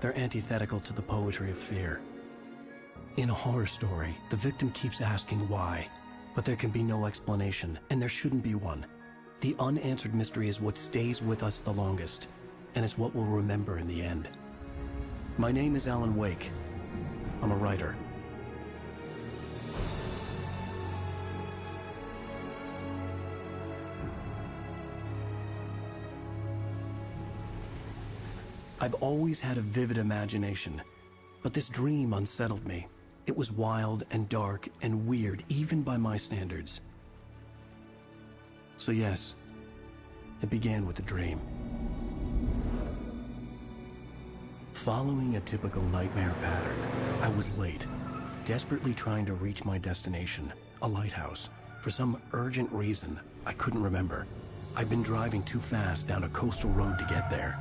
They're antithetical to the poetry of fear. In a horror story, the victim keeps asking why, but there can be no explanation, and there shouldn't be one. The unanswered mystery is what stays with us the longest, and it's what we'll remember in the end. My name is Alan Wake. I'm a writer. I've always had a vivid imagination, but this dream unsettled me. It was wild and dark and weird, even by my standards. So yes, it began with a dream. Following a typical nightmare pattern, I was late, desperately trying to reach my destination, a lighthouse. For some urgent reason, I couldn't remember. I'd been driving too fast down a coastal road to get there.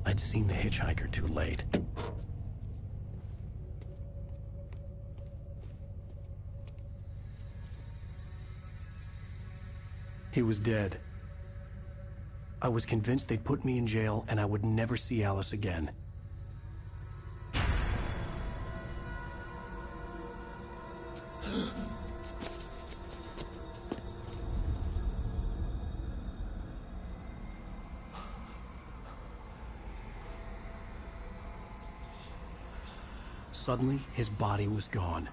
I'd seen the hitchhiker too late. He was dead. I was convinced they'd put me in jail and I would never see Alice again. Suddenly, his body was gone.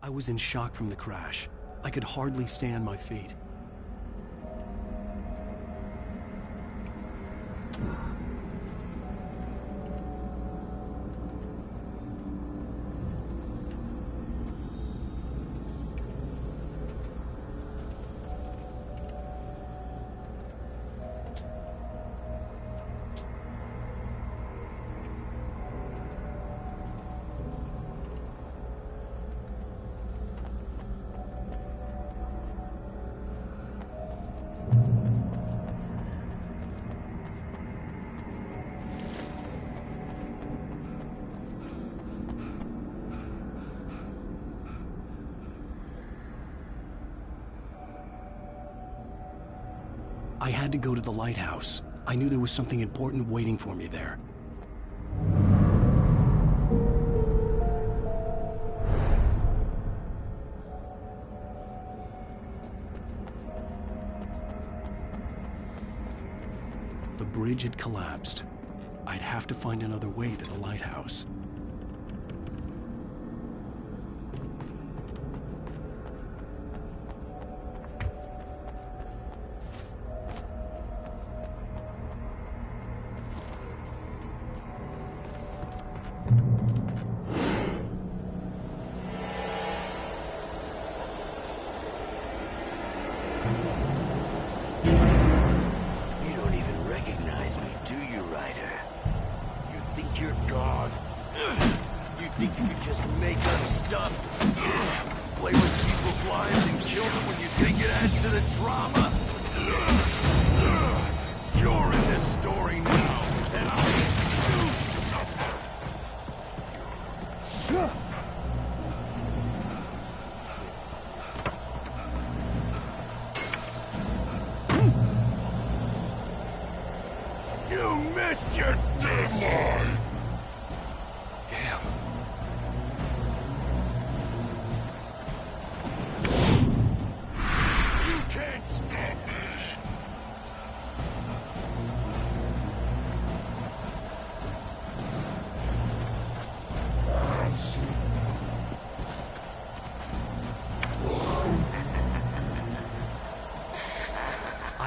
I was in shock from the crash. I could hardly stay on my feet. I had to go to the lighthouse. I knew there was something important waiting for me there. The bridge had collapsed. I'd have to find another way to the lighthouse.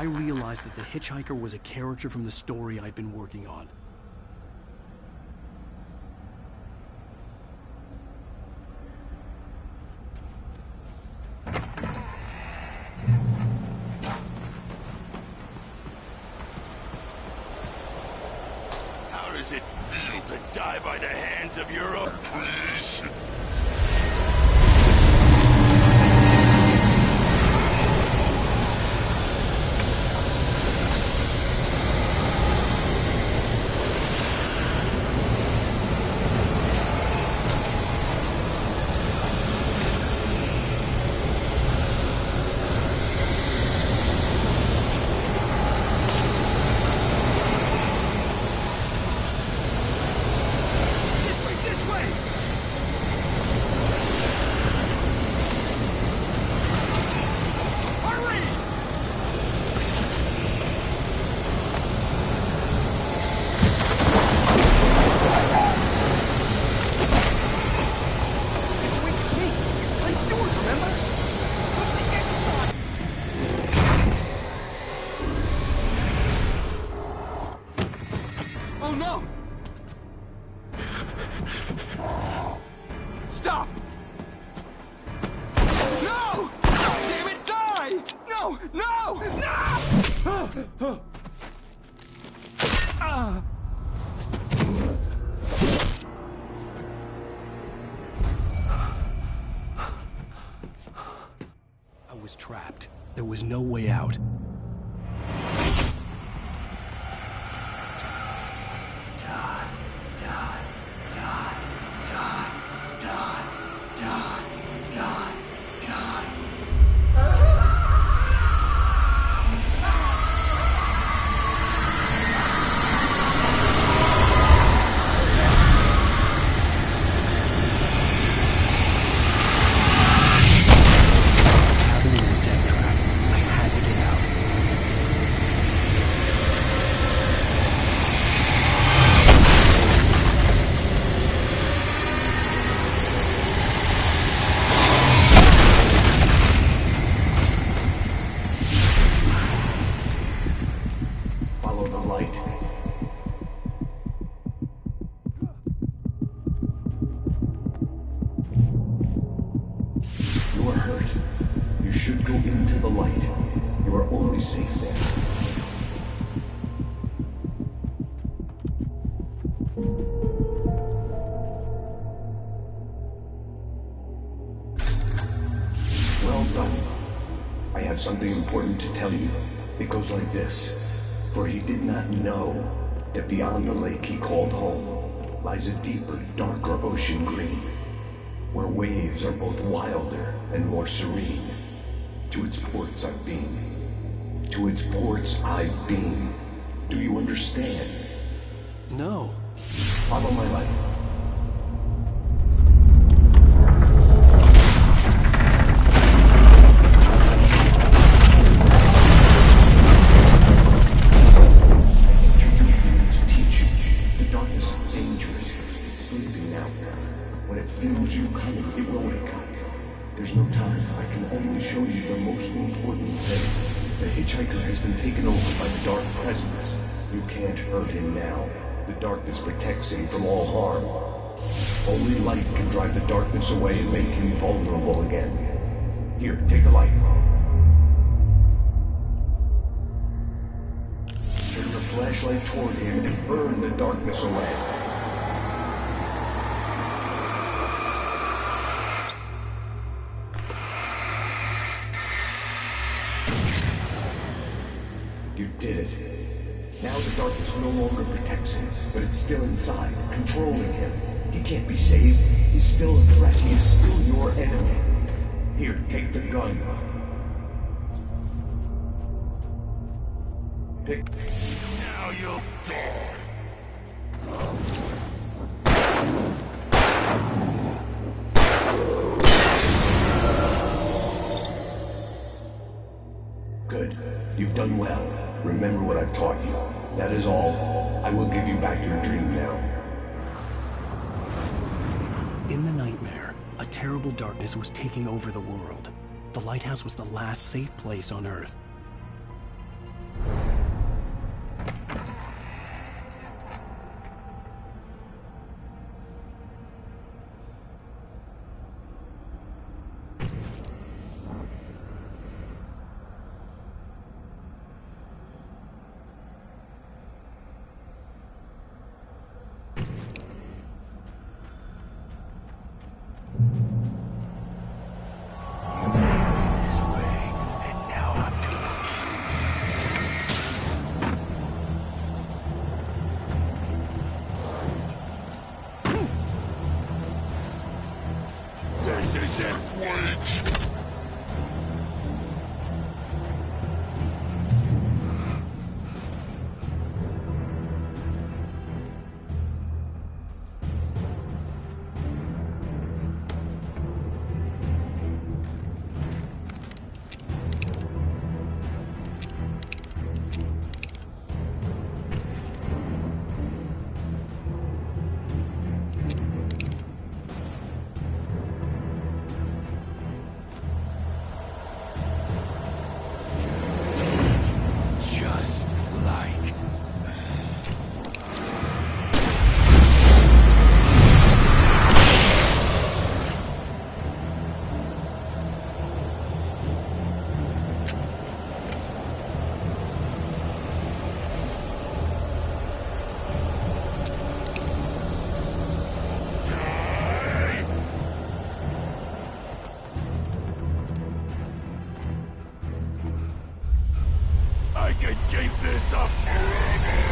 I realized that the hitchhiker was a character from the story I'd been working on. How does it feel to die by the hands of your opposition? was trapped. There was no way out. Well done. I have something important to tell you. It goes like this. For he did not know that beyond the lake he called home lies a deeper, darker ocean green, where waves are both wilder and more serene. To its ports I've been. To its ports I've been. Do you understand? No. Follow my light. Feels you coming, it will wake up. There's no time. I can only show you the most important thing. The hitchhiker has been taken over by the dark presence. You can't hurt him now. The darkness protects him from all harm. Only light can drive the darkness away and make him vulnerable again. Here, take the light. Turn your flashlight toward him and burn the darkness away. You did it. Now the darkness no longer protects him, but it's still inside, controlling him. He can't be saved. He's still a threat. He is still your enemy. Here, take the gun. Pick. Now you'll die. Good. You've done well. Remember what I've taught you. That is all. I will give you back your dream now. In the nightmare, a terrible darkness was taking over the world. The lighthouse was the last safe place on Earth. This way, and now I'm gonna can keep this up forever!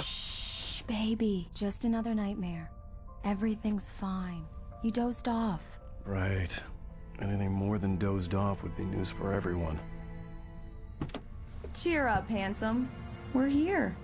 Shh, baby. Just another nightmare. Everything's fine. You dozed off. Right. Anything more than dozed off would be news for everyone. Cheer up, handsome. We're here.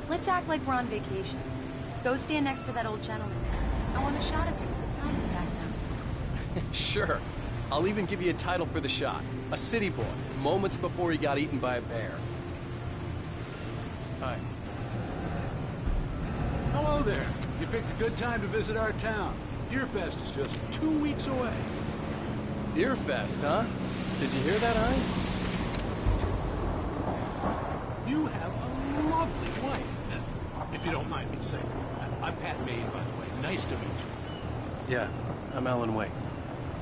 Let's act like we're on vacation. Go stand next to that old gentleman. I want a shot of you with the town in the background. Sure. I'll even give you a title for the shot. A city boy, moments before he got eaten by a bear. Hi. Hello there. You picked a good time to visit our town. Deerfest is just 2 weeks away. Deerfest, huh? Did you hear that, Hein? You have a lovely wife. If you don't mind me saying. I'm Pat Maine, by the way. Nice to meet you. Yeah, I'm Alan Wake.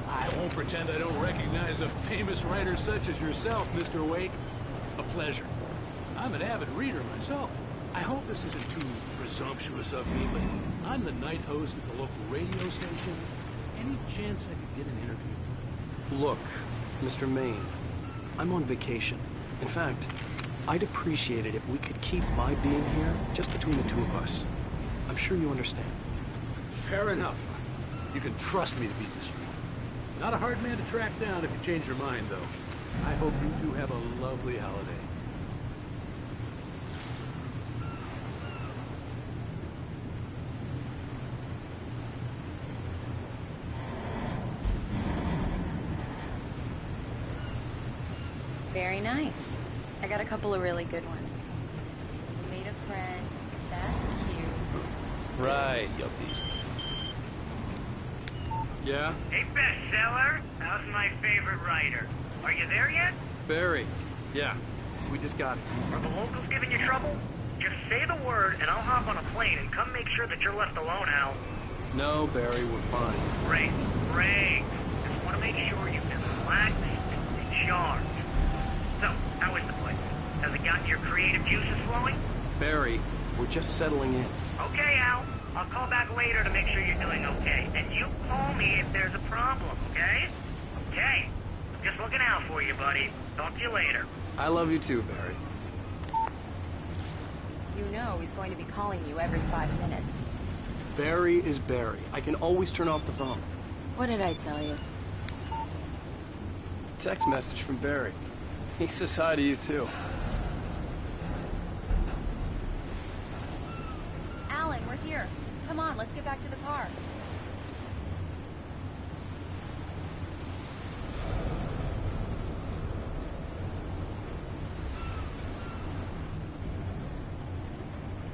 I won't pretend I don't recognize a famous writer such as yourself, Mr. Wake. A pleasure. I'm an avid reader myself. I hope this isn't too presumptuous of me, but I'm the night host at the local radio station. Any chance I could get an interview? Look, Mr. Maine, I'm on vacation. In fact, I'd appreciate it if we could keep my being here just between the two of us. I'm sure you understand. Fair enough. You can trust me to be discreet. Not a hard man to track down if you change your mind, though. I hope you two have a lovely holiday. Very nice. I got a couple of really good ones. So you made a friend. That's cute. Right, yuppies. Yeah? Hey, bestseller. How's my favorite writer? Are you there yet? Barry. Yeah, we just got it. Are the locals giving you trouble? Just say the word, and I'll hop on a plane and come make sure that you're left alone, Al. No, Barry, we're fine. Great, great. Just want to make sure you've been relaxed and recharged. So, how is the place? Has it gotten your creative juices flowing? Barry, we're just settling in. Okay, Al. I'll call back later to make sure you're doing okay. And you call me if there's a problem, okay? Okay. Just looking out for you, buddy. Talk to you later. I love you too, Barry. You know he's going to be calling you every 5 minutes. Barry is Barry. I can always turn off the phone. What did I tell you? Text message from Barry. He says hi to you, too. Alan, we're here. Come on, let's get back to the car.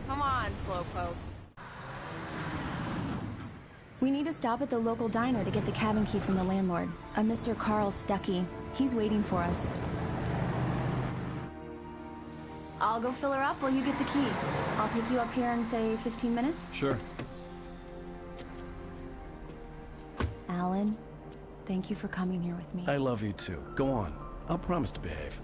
Come on, Slowpoke. We need to stop at the local diner to get the cabin key from the landlord, a Mr. Carl Stuckey. He's waiting for us. I'll go fill her up while you get the key. I'll pick you up here in, say, 15 minutes? Sure. Alan, thank you for coming here with me. I love you too. Go on. I'll promise to behave.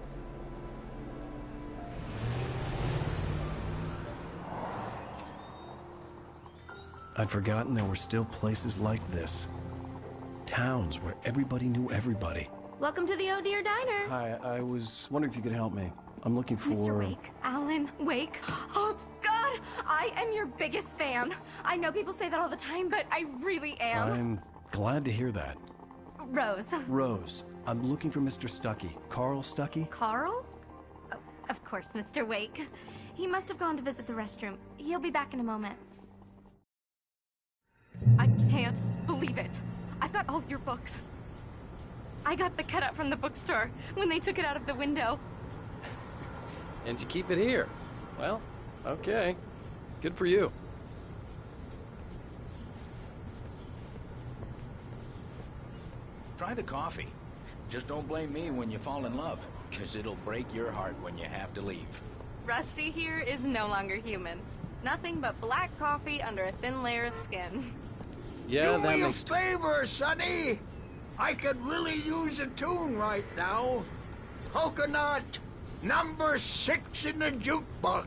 I'd forgotten there were still places like this. Towns where everybody knew everybody. Welcome to the Oh Dear Diner. Hi, I was wondering if you could help me. I'm looking for... Mr. Wake. Alan Wake. Oh, God! I am your biggest fan. I know people say that all the time, but I really am. I'm glad to hear that. Rose. Rose, I'm looking for Mr. Stuckey. Carl Stuckey? Carl? Oh, of course, Mr. Wake. He must have gone to visit the restroom. He'll be back in a moment. I can't believe it. I've got all your books. I got the cutout from the bookstore when they took it out of the window. And you keep it here. Well, okay. Good for you. Try the coffee. Just don't blame me when you fall in love, 'cause it'll break your heart when you have to leave. Rusty here is no longer human. Nothing but black coffee under a thin layer of skin. Yeah, Do that me makes... a favor, Sonny. I could really use a tune right now. Coconut, number 6 in the jukebox.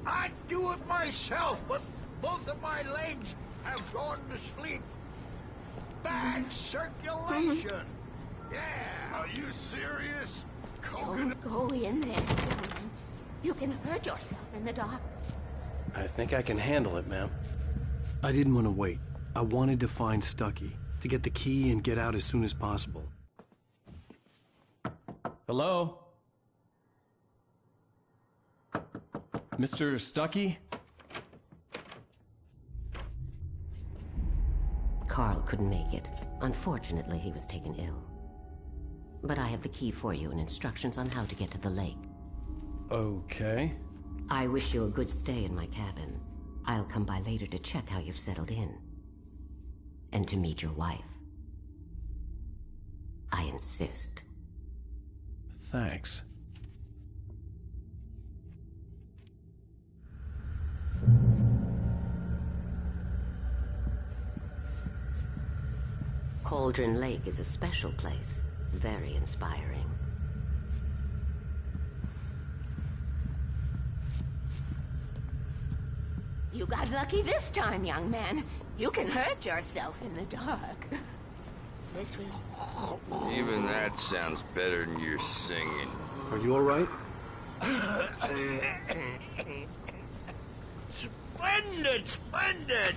I'd do it myself, but both of my legs have gone to sleep. Bad circulation. Yeah. Are you serious? Coconut? Don't go in there, gentlemen. You can hurt yourself in the dark. I think I can handle it, ma'am. I didn't want to wait. I wanted to find Stuckey, to get the key and get out as soon as possible. Hello? Mr. Stuckey? Carl couldn't make it. Unfortunately, he was taken ill. But I have the key for you and instructions on how to get to the lake. Okay. I wish you a good stay in my cabin. I'll come by later to check how you've settled in. And to meet your wife. I insist. Thanks. Cauldron Lake is a special place. Very inspiring. You got lucky this time, young man. You can hurt yourself in the dark. This will... Even that sounds better than your singing. Are you all right? Splendid, splendid.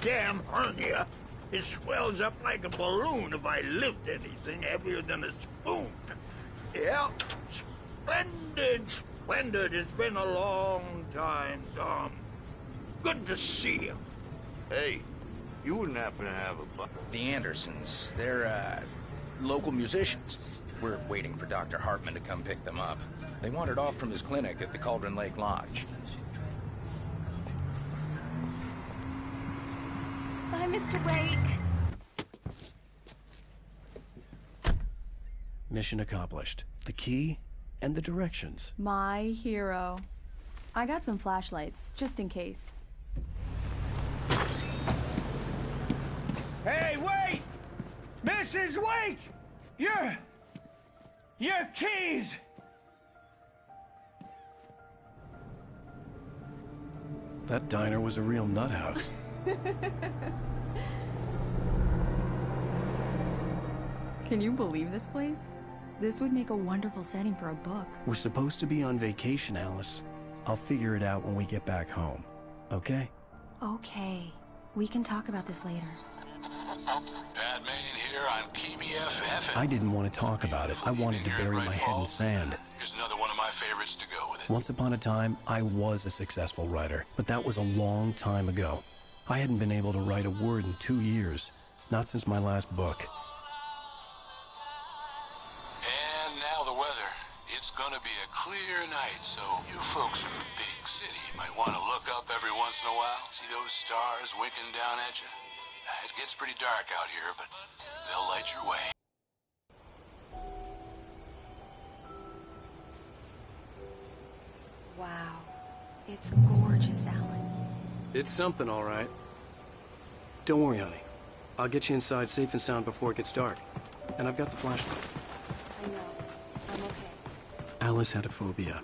Damn hernia. It swells up like a balloon if I lift anything heavier than a spoon. Yeah, splendid, splendid. It's been a long time, Tom. Good to see you. Hey, you wouldn't happen to have a The Andersons, they're, local musicians. We're waiting for Dr. Hartman to come pick them up. They wandered off from his clinic at the Cauldron Lake Lodge. Bye, Mr. Wake. Mission accomplished. The key and the directions. My hero. I got some flashlights, just in case. Hey, wait! Mrs. Wake! Your keys! That diner was a real nut house. Can you believe this place? This would make a wonderful setting for a book. We're supposed to be on vacation, Alice. I'll figure it out when we get back home. Okay? Okay. We can talk about this later. Batman here on PBFF. I didn't want to talk about it. I wanted to bury my head in sand. Here's another one of my favorites to go with it. Once upon a time, I was a successful writer, but that was a long time ago. I hadn't been able to write a word in 2 years, not since my last book. And now the weather. It's gonna be a clear night, so you folks in the big city might want to look up every once in a while, see those stars winking down at you. It gets pretty dark out here, but they'll light your way. Wow. It's gorgeous, Alan. It's something, all right. Don't worry, honey. I'll get you inside safe and sound before it gets dark. And I've got the flashlight. I know. I'm okay. Alice had a phobia.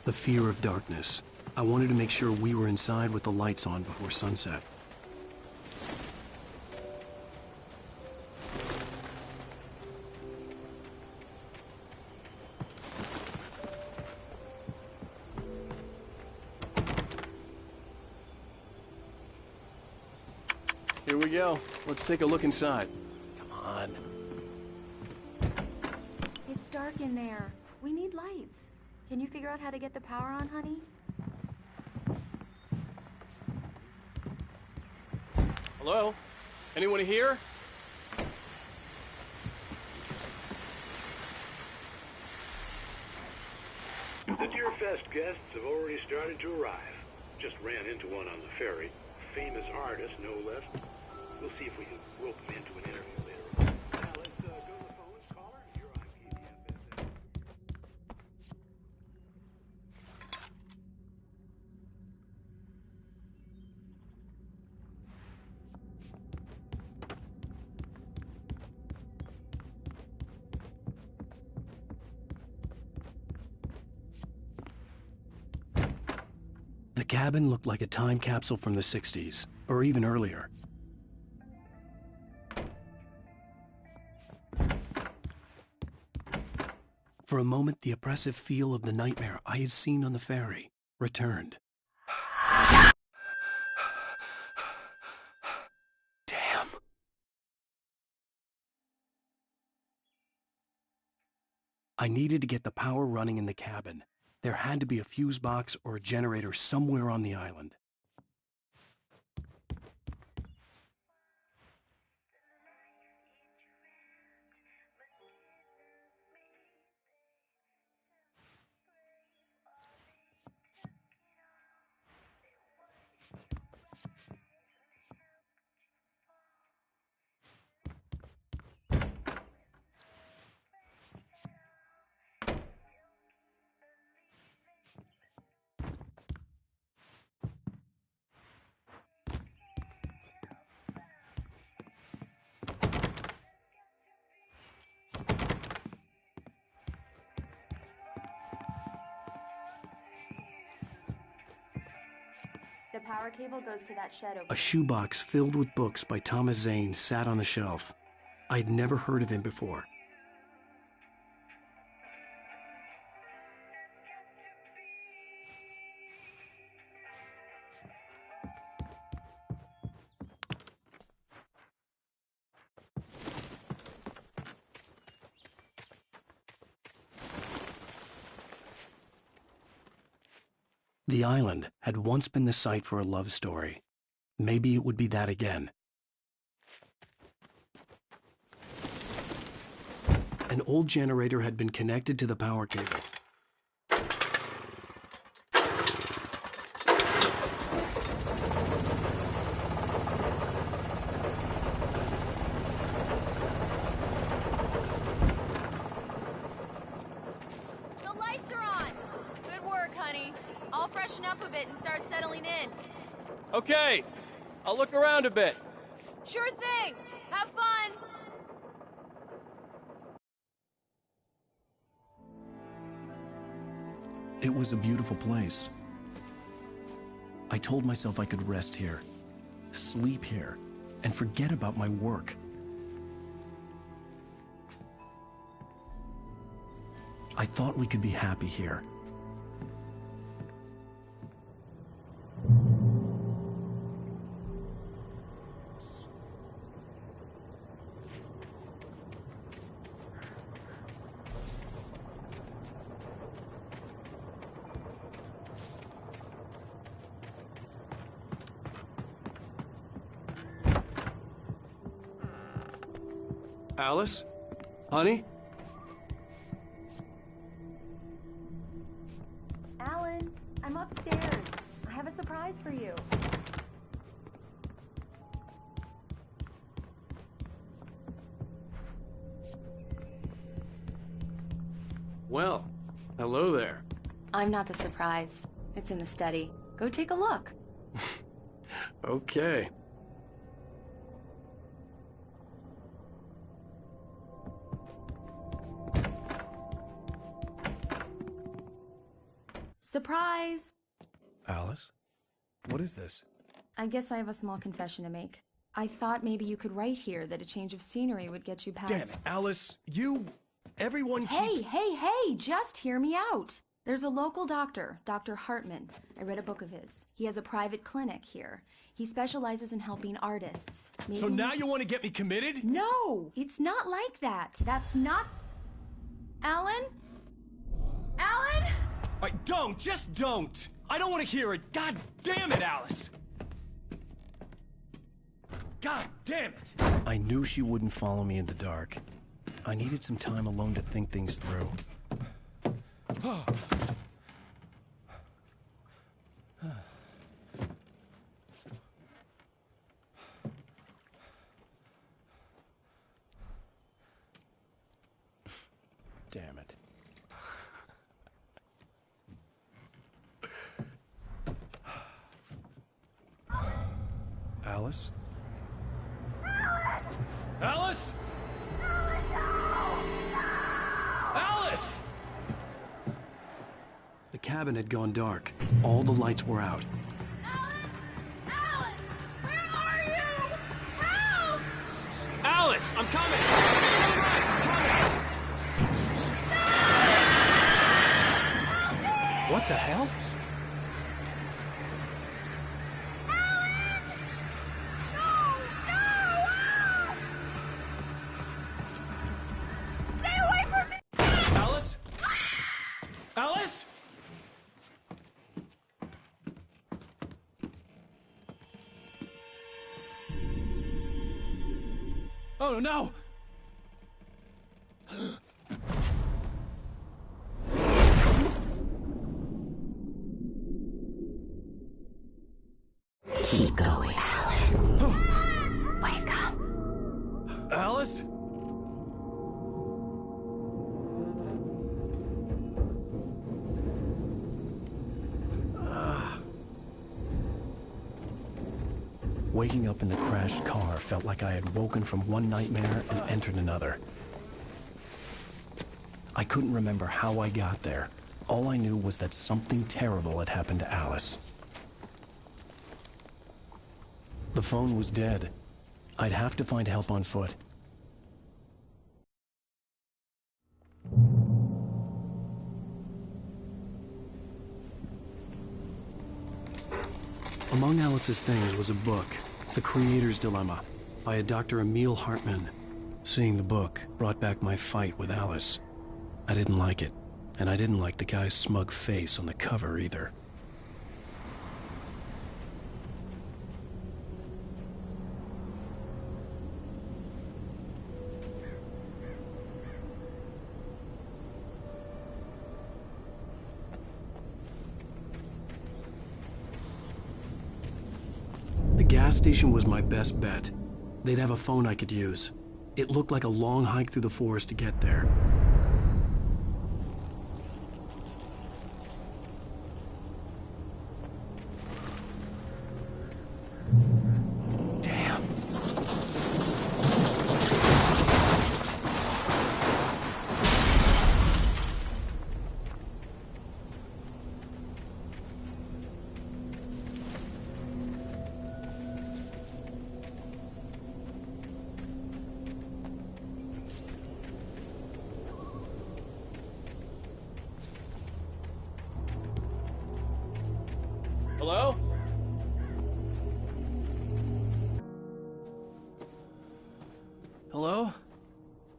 The fear of darkness. I wanted to make sure we were inside with the lights on before sunset. Here we go. Let's take a look inside. Come on. It's dark in there. We need lights. Can you figure out how to get the power on, honey? Hello? Anyone here? The Deer Fest guests have already started to arrive. Just ran into one on the ferry. Famous artist, no less. We'll see if we can rope him into an interview later on. Now let's go to the phone. Caller, you're on PBFS. The cabin looked like a time capsule from the 60s, or even earlier. For a moment, the oppressive feel of the nightmare I had seen on the ferry returned. Damn. I needed to get the power running in the cabin. There had to be a fuse box or a generator somewhere on the island. The power cable goes to that shed over A shoebox filled with books by Thomas Zane sat on the shelf. I'd never heard of him before. The island had once been the site for a love story. Maybe it would be that again. An old generator had been connected to the power cable. The lights are on! Good work, honey. I'll freshen up a bit and start settling in. Okay, I'll look around a bit. Sure thing! Have fun! It was a beautiful place. I told myself I could rest here, sleep here, and forget about my work. I thought we could be happy here. Alice? Honey? Alan, I'm upstairs. I have a surprise for you. Well, hello there. I'm not the surprise. It's in the study. Go take a look. Okay. Surprise! Alice? What is this? I guess I have a small confession to make. I thought maybe you could write here that a change of scenery would get you past... Damn it, Alice, everyone keeps... Hey, just hear me out. There's a local doctor, Dr. Hartman. I read a book of his. He has a private clinic here. He specializes in helping artists. Maybe So now you want to get me committed? No, it's not like that. That's not... Alan? Alan? Just don't! I don't want to hear it! God damn it, Alice! God damn it! I knew she wouldn't follow me in the dark. I needed some time alone to think things through. Damn it. Alice? Alice? Alice! The cabin had gone dark. All the lights were out. Alan! Where are you? Help! Alice, I'm coming! What the hell? Alice? Oh no! Keep going, Alan. Wake up. Alice? Waking up in the crashed car felt like I had woken from one nightmare and entered another. I couldn't remember how I got there. All I knew was that something terrible had happened to Alice. The phone was dead. I'd have to find help on foot. Among Alice's things was a book, The Creator's Dilemma, by a Dr. Emil Hartman. Seeing the book brought back my fight with Alice. I didn't like it, and I didn't like the guy's smug face on the cover either. The gas station was my best bet. They'd have a phone I could use. It looked like a long hike through the forest to get there. Damn. Hello? Hello?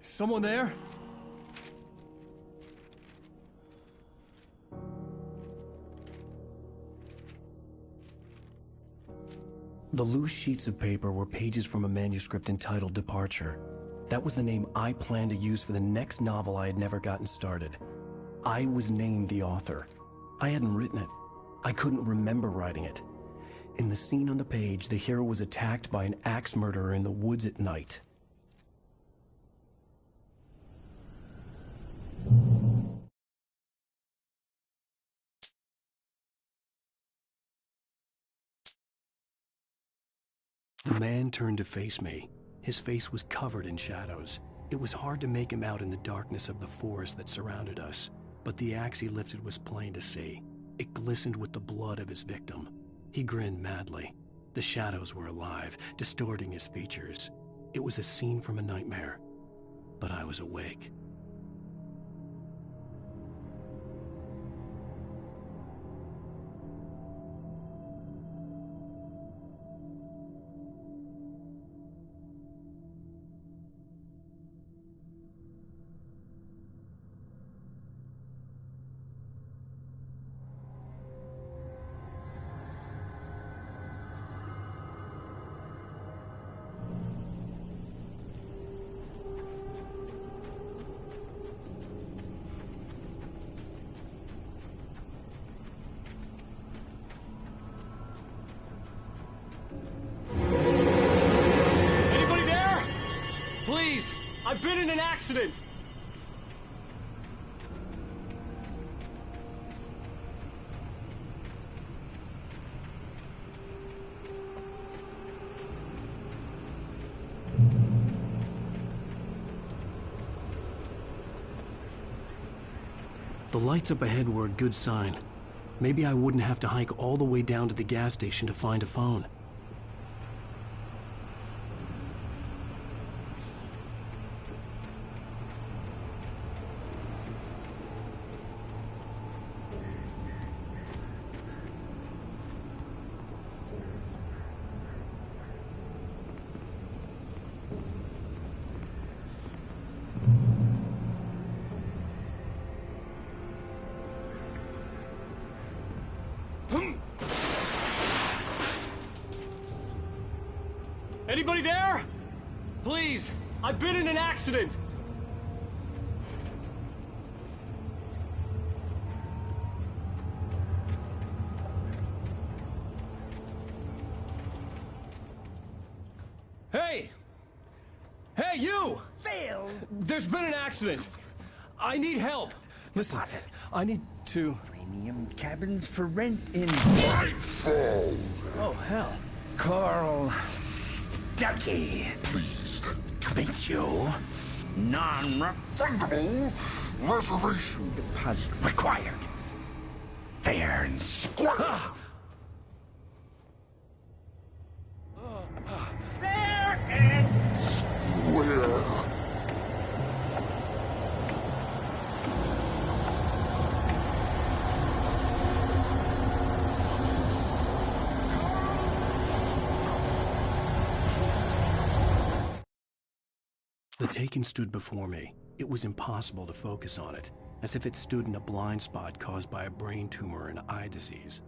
Is someone there? The loose sheets of paper were pages from a manuscript entitled Departure. That was the name I planned to use for the next novel I had never gotten started. I was named the author. I hadn't written it. I couldn't remember writing it. In the scene on the page, the hero was attacked by an axe murderer in the woods at night. The man turned to face me. His face was covered in shadows. It was hard to make him out in the darkness of the forest that surrounded us, but the axe he lifted was plain to see. It glistened with the blood of his victim. He grinned madly. The shadows were alive, distorting his features. It was a scene from a nightmare, but I was awake. I've been in an accident! The lights up ahead were a good sign. Maybe I wouldn't have to hike all the way down to the gas station to find a phone. Anybody there? Please, I've been in an accident! Hey! Hey, you! Phil! There's been an accident! I need help! Listen, I need to... Premium cabins for rent in... Nightfall! Oh, hell. Carl Stuckey. Pleased To meet you. Non-refundable reservation deposit required. Fair and square. Fair and square. The Taken stood before me. It was impossible to focus on it, as if it stood in a blind spot caused by a brain tumor and eye disease.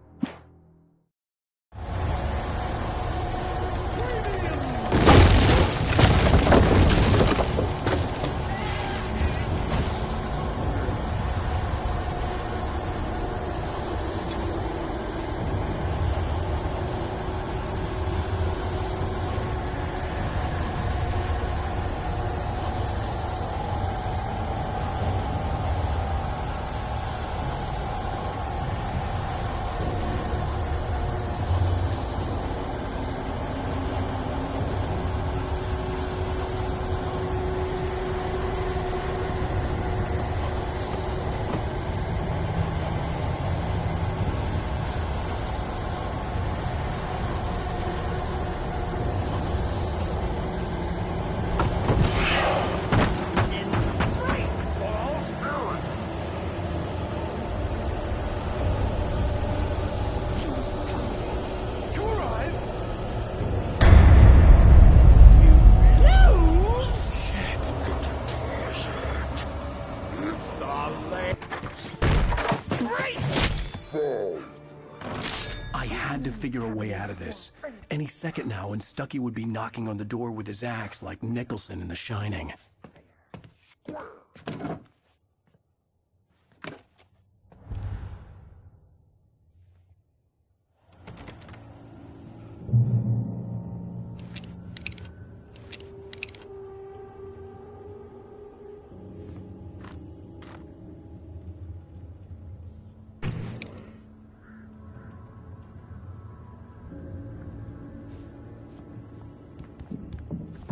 had to figure a way out of this. Any second now, and Stucky would be knocking on the door with his axe like Nicholson in The Shining.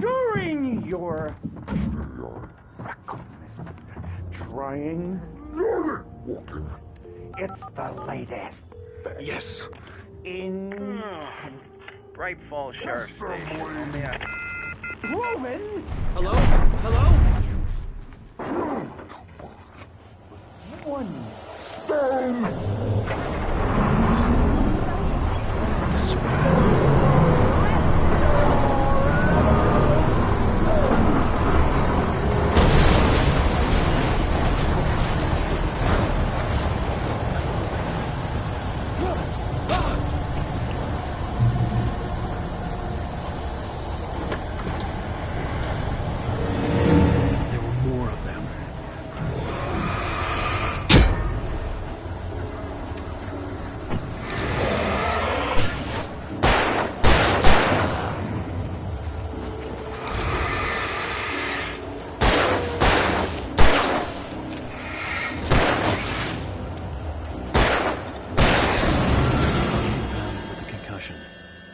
During your trying, it's the latest. Yes. In Bright Falls Sheriff Station. Yeah. Roman. Hello? Hello? One.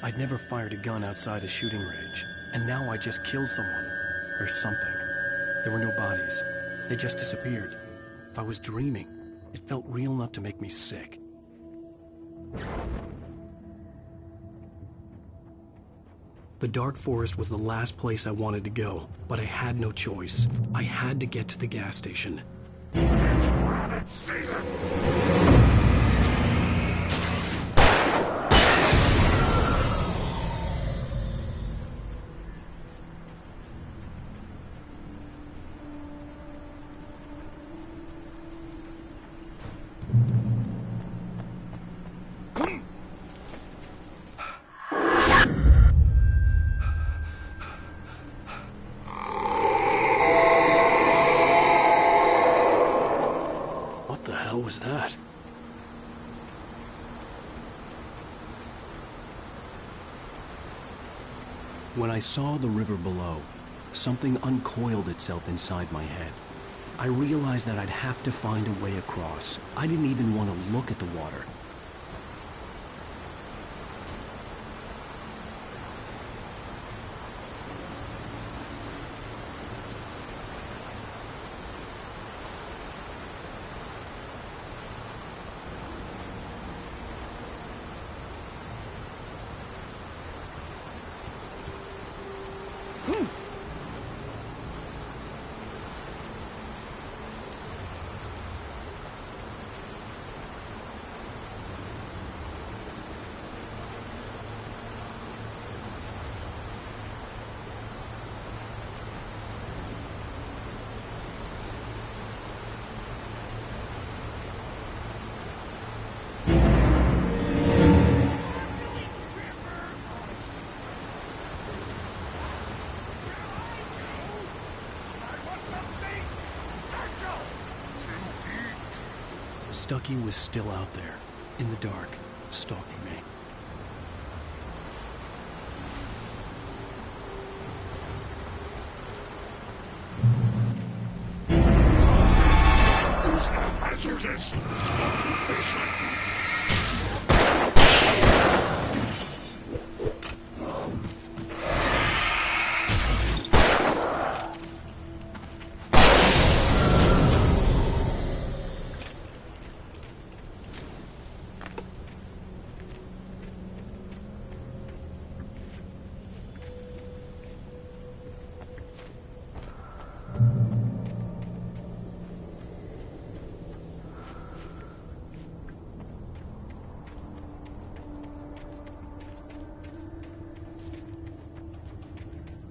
I'd never fired a gun outside a shooting range, and now I just killed someone. Or something. There were no bodies. They just disappeared. If I was dreaming, it felt real enough to make me sick. The dark forest was the last place I wanted to go, but I had no choice. I had to get to the gas station. It's rabbit season! Was that? When I saw the river below, something uncoiled itself inside my head. I realized that I'd have to find a way across. I didn't even want to look at the water. Stucky was still out there, in the dark, stalking me. There's no answer to this!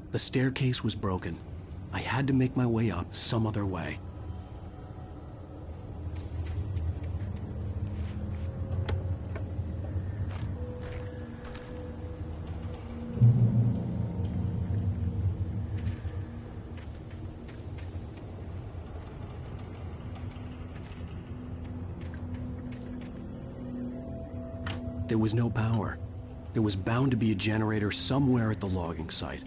The staircase was broken. I had to make my way up some other way. There was no power. There was bound to be a generator somewhere at the logging site.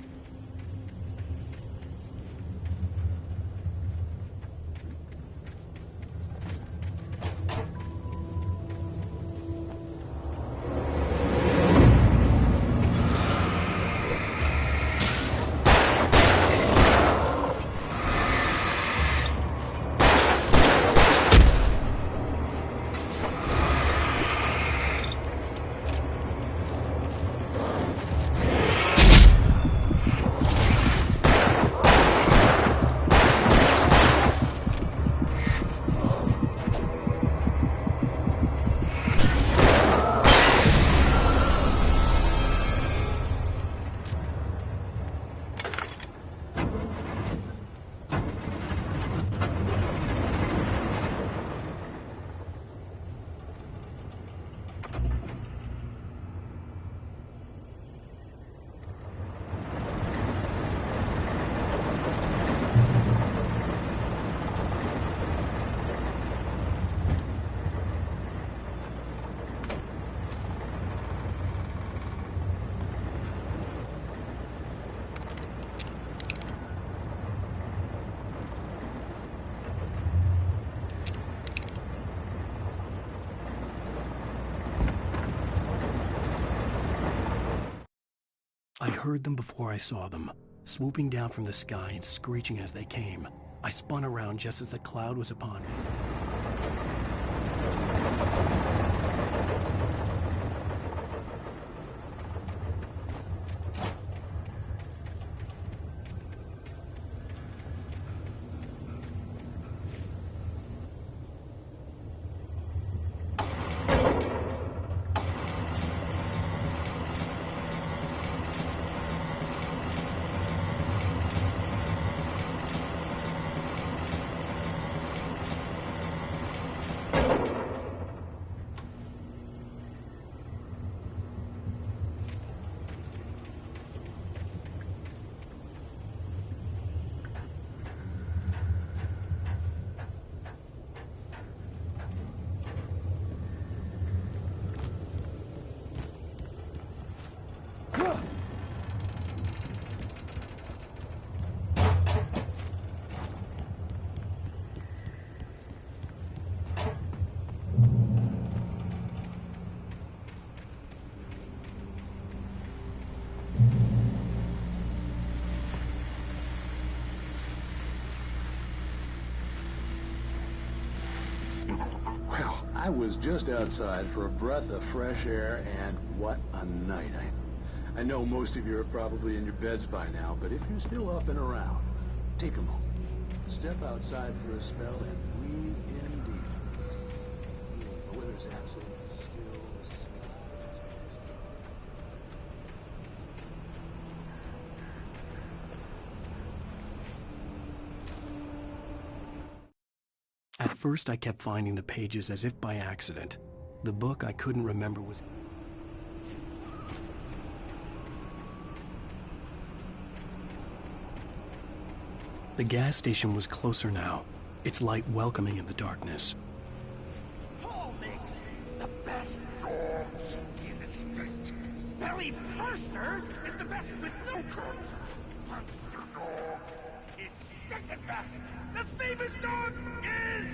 I heard them before I saw them, swooping down from the sky and screeching as they came. I spun around just as the cloud was upon me. Well, I was just outside for a breath of fresh air, and what a night. I know most of you are probably in your beds by now, but if you're still up and around, take a moment. Step outside for a spell and breathe in deep. The weather's absolutely still. At first, I kept finding the pages as if by accident. The book I couldn't remember was... The gas station was closer now, its light welcoming in the darkness. Paul makes the best dogs in the state. Belly Burster is the best with no cuts. Monster Dog is second best. The famous dog is...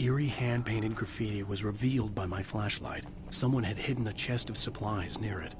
eerie hand-painted graffiti was revealed by my flashlight. Someone had hidden a chest of supplies near it.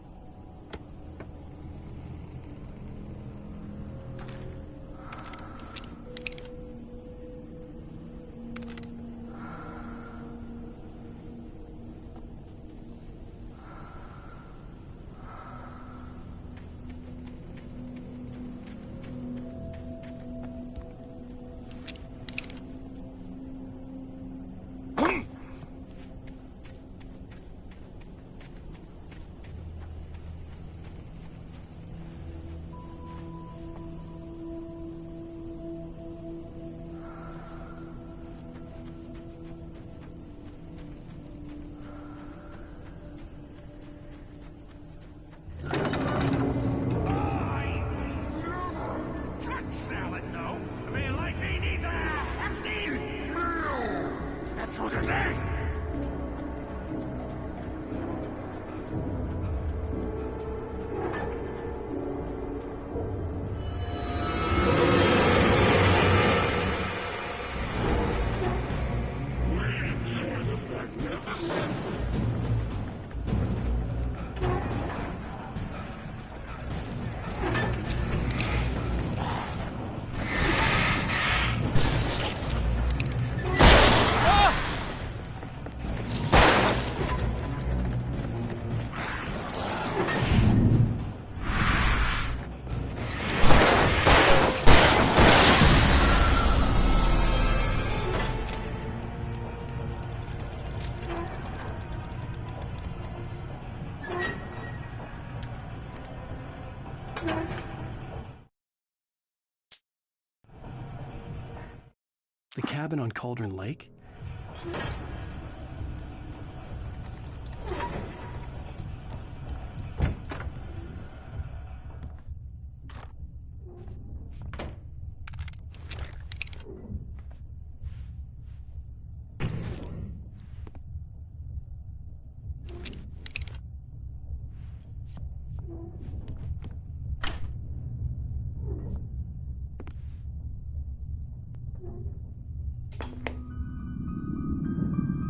The cabin on Cauldron Lake?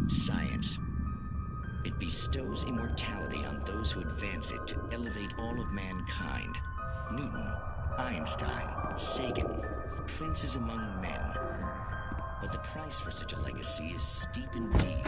Science. It bestows immortality on those who advance it to elevate all of mankind. Newton, Einstein, Sagan, princes among men. But the price for such a legacy is steep indeed.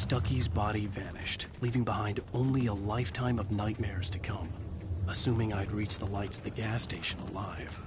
Stucky's body vanished, leaving behind only a lifetime of nightmares to come, assuming I'd reached the lights of the gas station alive.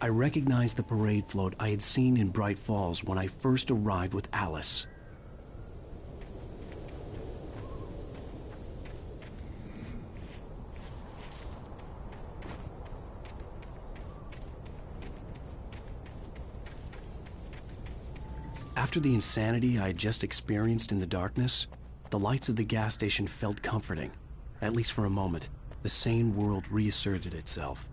I recognized the parade float I had seen in Bright Falls when I first arrived with Alice. After the insanity I had just experienced in the darkness, the lights of the gas station felt comforting. At least for a moment, the sane world reasserted itself.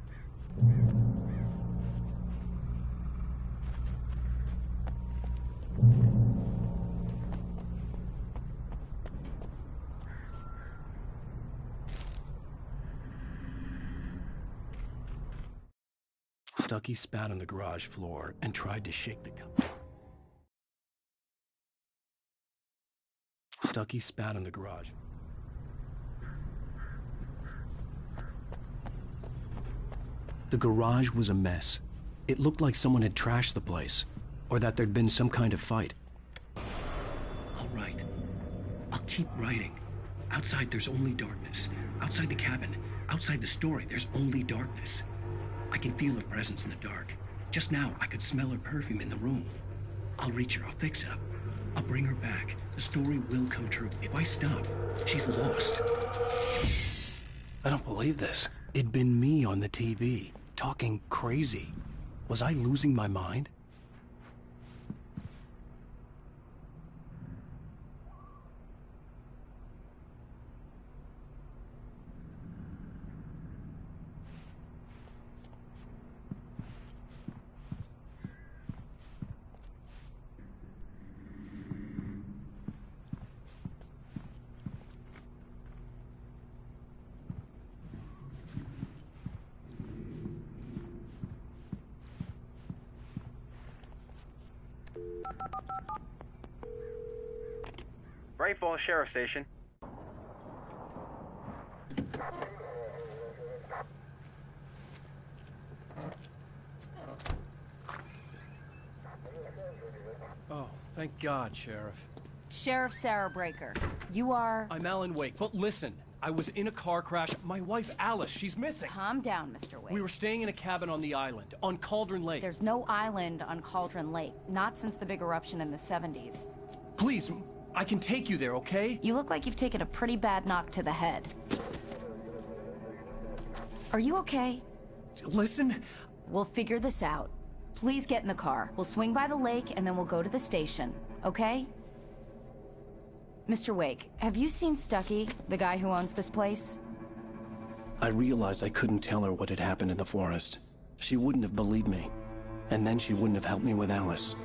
Stucky spat on the garage floor and tried to shake the cup. Stucky spat on the garage. The garage was a mess. It looked like someone had trashed the place, or that there'd been some kind of fight. All right. I'll keep writing. Outside, there's only darkness. Outside the cabin, outside the story, there's only darkness. I can feel her presence in the dark. Just now, I could smell her perfume in the room. I'll reach her. I'll fix it up. I'll bring her back. The story will come true. If I stop, she's lost. I don't believe this. It'd been me on the TV, talking crazy. Was I losing my mind? Bright Falls Sheriff Station. Oh, thank God, Sheriff. Sheriff Sarah Breaker. You are... I'm Alan Wake, but listen. I was in a car crash. My wife, Alice, she's missing. Calm down, Mr. Wake. We were staying in a cabin on the island, on Cauldron Lake. There's no island on Cauldron Lake. Not since the big eruption in the 70s. Please, I can take you there, okay? You look like you've taken a pretty bad knock to the head. Are you okay? Listen. We'll figure this out. Please get in the car. We'll swing by the lake and then we'll go to the station, okay? Mr. Wake, have you seen Stucky, the guy who owns this place? I realized I couldn't tell her what had happened in the forest. She wouldn't have believed me. And then she wouldn't have helped me with Alice.